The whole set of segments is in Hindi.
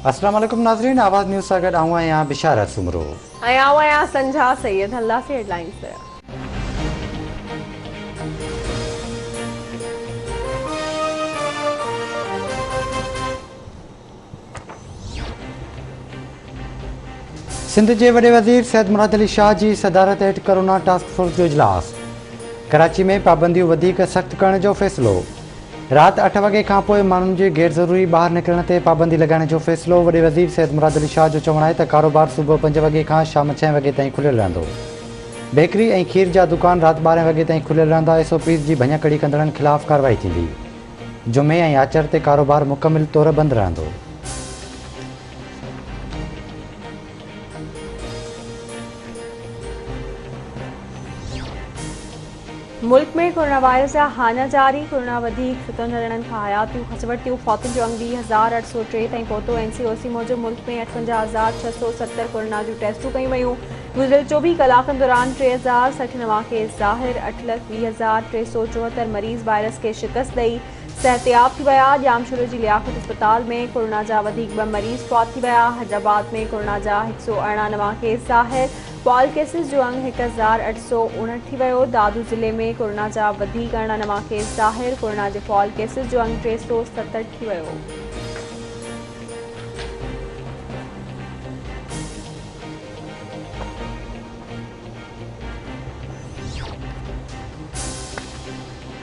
अस्सलाम वालेकुम नाज़रीन, आवाज़ न्यूज़ सां गॾु आऊं आहियां बिशारत सुमरो। आया संझा सैयद हल्ला से हेडलाइंस है। सिंध के वॾे वज़ीर सैयद मुराद अली शाह की सदारत हेठि कोरोना टास्क फोर्स जो इजलास। कराची में पाबंदियों वधीक सख़्त करण जो फ़ैसिलो। रात 8 वॻे खां पोइ माण्हुनि जे गैर ज़रूरी ॿाहिरि निकिरण ते पाबंदी लॻाइण जो फ़ैसिलो। वॾे वज़ीर सैयद मुराद अली शाह जो चवणु आहे त कारोबार सुबुह 5 वॻे खां शाम 6 वॻे ताईं खुलियल रहंदो। बेकरी ऐं खीर जा दुकान राति 12 वॻे ताईं खुलियल रहंदा। SOPs जी भञकड़ी कंदड़नि ख़िलाफ़ कार्रवाई थींदी। जुमे ऐं आचर ते कारोबार मुकमिल तौर बंदि रहंदो। मुल्क में कोरोना वायरस जा हाना जारी। कोरोना वधीक सतनि ॼणनि खां हयातियूं हचवटियूं फौतुनि जो अंग 200803 ताईं पहुतो। NCOC मूजिबि मुल्क में 58,670 कोरोना जूं टेस्टूं कयूं वयूं। गुज़िरियल 24 कलाकनि दौरान 3060 नवां केस ज़ाहिर। 8,20,374 मरीज़ वायरस के शिकस्त ॾेई सेहतियाब थी विया। जामशोरो जी लियाकत अस्पताल में कोरोना जा वधीक 2 मरीज़ फौत थी विया। हैदराबाद में कोरोना जा 118 नवां केस ज़ाहिर। पॉल केसिस जो अंग 1859 थी वियो। दादू ज़िले में कोरोना जा वधीक 18 नवां केस ज़ाहिर। कोरोना जे पॉल केसिस जो अंग 367 थी वियो।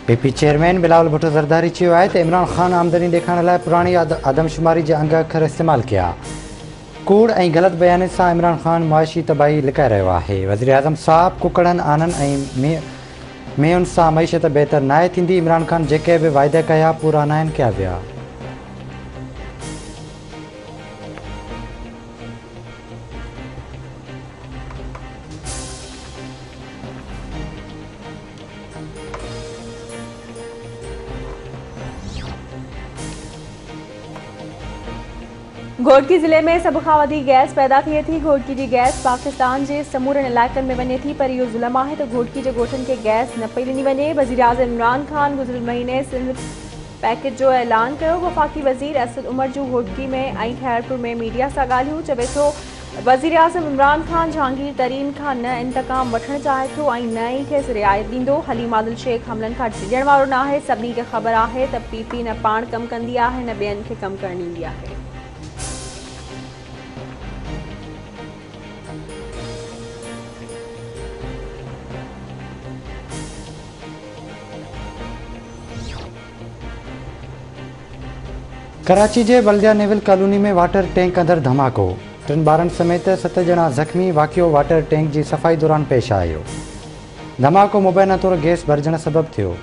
PP चेयरमैन बिलावल भुट्टो ज़रदारी चयो आहे त इमरान ख़ान आमदनी ॾेखारण लाइ पुराणी आदमशुमारी जा अंग अखर इस्तेमालु कया। कूड़ ऐं ग़लति बयान सां इमरान ख़ान मुआशी तबाही लिकाए रहियो आहे। वज़ीर आज़म साहब कुकड़नि आननि ऐं मेयुनि सां मईशत बहितर नाहे थींदी। इमरान ख़ान जेके बि वाइदा कया पूरा नाहिनि कया विया। घोटकी ज़िले में सभ खां वधीक गैस पैदा थिए थी। घोटकी जी गैस पाकिस्तान जे समूरनि इलाइक़नि में वञे थी, पर इहो ज़ुल्म आहे त घोटकी जे ॻोठनि खे गैस न पई ॾिनी वञे। वज़ीर आज़म इमरान ख़ान गुज़िरियल महीने सिंध पैकेज जो ऐलान कयो। वफ़ाक़ी वज़ीर असद उमर जूं घोटकी में ऐं खैरपुर में मीडिया सां ॻाल्हियूं। चवे थो वज़ीर आज़म इमरान ख़ान जहांगीर तरीन खां न इंतकाम वठणु चाहे थो ऐं न ई खेसि रिआयत ॾींदो। हलीम आदिल शेख हमलनि खां डिॼण वारो न आहे। सभिनी खे ख़बर आहे त PP न पाण कमु कंदी आहे न ॿियनि खे कमु करणु ॾींदी आहे। कराची के बल्दिया नेवल कॉलोनी में वाटर टैंक अंदर धमाको। 3 ॿारनि समेत 7 ॼणा ज़ख़्मी। वाक़ियो वाटर टैंक की सफ़ाई दौरान पेश आयो। धमाको मुबैना तौर गैस भरजण सबब थियो।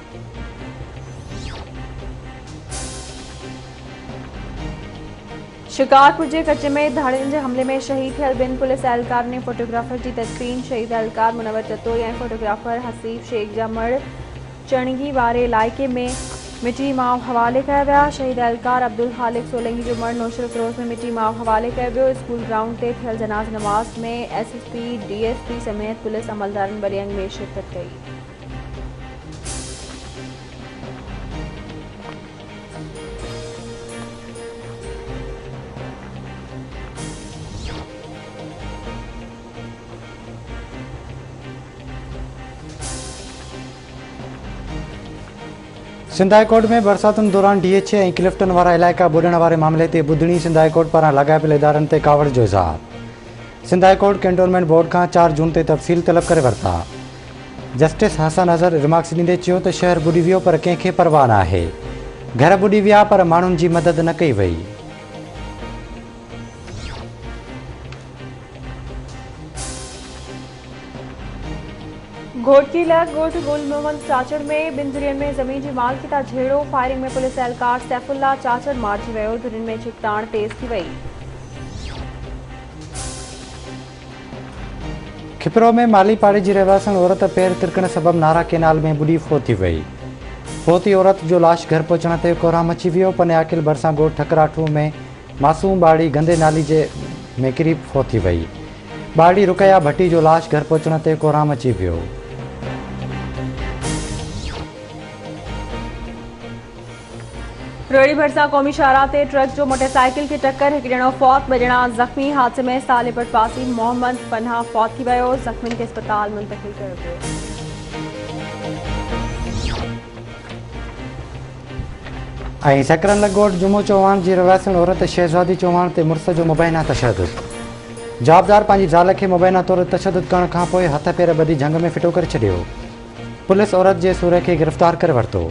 शिकारपुर के कच्चे में धाड़ियुनि जे हमले में शहीद थियल 2 पुलिस एहलकार ने फोटोग्राफर की तदफीन। शहीद एहलकार मुनवर चतोई और फोटोग्राफर हसीफ शेख जा मड़ चणगी वारे इलाइक़े में मिटी माव हवाले कया विया। शहीद एहलकार अब्दुल खालिक सोलंगी जो मड़ नौशर फिरोज़ में मिटी माव हवाले कयो वियो। स्कूल ग्राउंड ते थियल जनाज़ नमाज़ में SSP DSP समेत पुलिस अमलदारनि वॾे अंग में शिरकत कई। सिंध हाई कोर्ट में बरसातुनि दौरान DHA ऐं क्लिफ्टन वारा इलाइक़ा ॿुॾण वारे मामले ते ॿुधणी। सिंध हाई कोर्ट पारां लॻापियल इदारनि ते कावड़ जो इज़हार। Sindh high court cantonment board खां 4 जून ते तफ़सील तलब करे वरिता। जस्टिस हसन अज़हर रिमार्क्स ॾींदे चयो त शहर ॿुॾी वियो पर कंहिंखे परवाह न आहे। घर ॿुॾी विया पर माण्हुनि जी मदद न कई वई। घोटकी लग ॻोठ गुल मोहम्मद चाचड़ में 2 धुरियुनि में ज़मीन जी मालिकी तां झेड़ो। फायरिंग में पुलिस एहलकार सैफुल्ला चाचड़ मारिजी वियो। धुरियुनि में छिकताण तेज़ थी वई। खिपरो में माली पाड़े जी रहवासन औरत पैर तिरकण सबब नारा कैनाल में ॿुॾी फोत थी वई। फोती औरत जो लाश घर पहुचण ते कोहराम अची वियो। पनियाकिल भरिसां ॻोठ ठकराठू में मासूम ॿाड़ी गंदे नाली जे में किरी फोत थी वई। ॿाड़ी रुकया भट्टी जो लाश घर पहुचण ते कोहराम अची वियो। रोड़ी भरसा क़ौमी शाहराह ते ट्रक जो मोटरसाइकिल खे टक्कर, हिकु ॼणो फौत, ॿ ॼणा ज़ख़्मी। हादसे में सालेपट वासी मोहम्मद पनाह फौत थी वियो। ज़ख़्मियुनि खे अस्पताल मुंतक़िल कयो वियो। ऐं सकरन लगोट जुमो चौहान जी रवासिण औरत शहज़ादी चौहान ते मुड़ुस जो मुबैना तशद्दुद। जवाबदार पंहिंजी ज़ाल खे मुबैना तौरु तशद्दुद करण खां पोइ हथ पेर ॿधी झंग में फिटो करे छॾियो। पुलिस औरत जे सूर खे गिरफ़्तार करे वरितो।